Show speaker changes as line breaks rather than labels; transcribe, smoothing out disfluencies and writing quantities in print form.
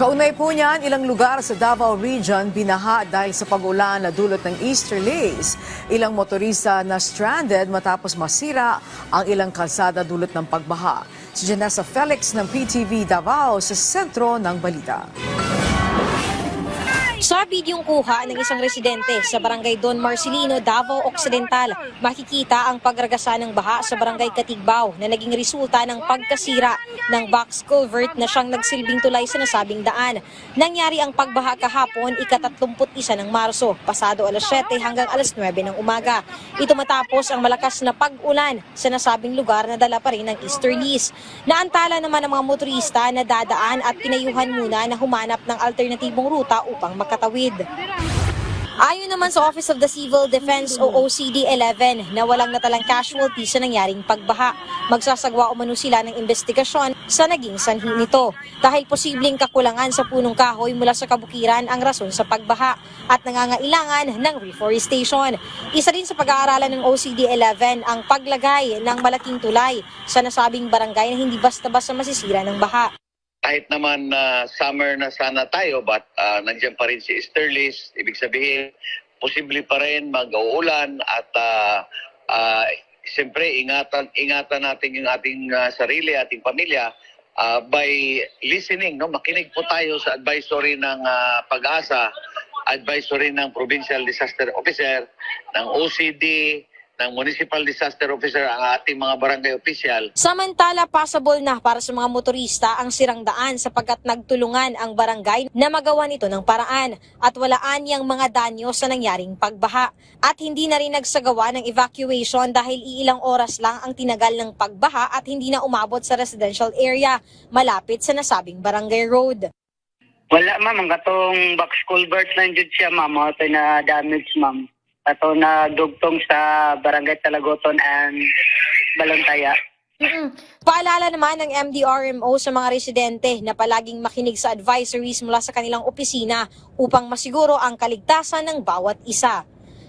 Kaunay po niyan, ilang lugar sa Davao Region binaha dahil sa pag-ulan na dulot ng easterlies. Ilang motorista na stranded matapos masira ang ilang kalsada dulot ng pagbaha. Si Janessa Felix ng PTV Davao sa sentro ng balita.
Sa bidyong kuha ng isang residente sa barangay Don Marcelino, Davao Occidental, makikita ang pagragasa ng baha sa barangay Katigbao na naging resulta ng pagkasira ng box culvert na siyang nagsilbing tulay sa nasabing daan. Nangyari ang pagbaha kahapon, ika-31 ng Marso, pasado alas 7 hanggang alas 9 ng umaga. Ito matapos ang malakas na pag-ulan sa nasabing lugar na dala pa rin ng easterlies. Naantala naman ang mga motorista na dadaan at pinayuhan muna na humanap ng alternatibong ruta upang makatawid. Ayon naman sa Office of the Civil Defense o OCD-11 na walang natalang casualty sa nangyaring pagbaha. Magsasagwa umano sila ng investigasyon sa naging sanhi nito dahil posibleng kakulangan sa punong kahoy mula sa kabukiran ang rason sa pagbaha at nangangailangan ng reforestation. Isa din sa pag-aaralan ng OCD-11 ang paglagay ng malaking tulay sa nasabing barangay na hindi basta-basta masisira ng baha.
Kahit naman summer na sana tayo, but nandiyan pa rin si easterlies, ibig sabihin, posible pa rin mag-uulan at siyempre ingatan natin yung ating sarili, ating pamilya by listening. No? Makinig po tayo sa advisory ng Pag-asa, advisory ng Provincial Disaster Officer, ng OCD, ng Municipal Disaster Officer, ang ating mga barangay official.
Samantala, possible na para sa mga motorista ang sirang daan sapagkat nagtulungan ang barangay na magawa nito ng paraan at walaan yang mga danyo sa nangyaring pagbaha. At hindi na rin nagsagawa ng evacuation dahil iilang oras lang ang tinagal ng pagbaha at hindi na umabot sa residential area malapit sa nasabing barangay road.
Wala ma'am, ang katong box culvert na dyan siya ma'am, ito na damage ma'am. Ato na dugtong sa Barangay Talagoton and Balantaya.
Paalala naman ng MDRMO sa mga residente na palaging makinig sa advisories mula sa kanilang opisina upang masiguro ang kaligtasan ng bawat isa.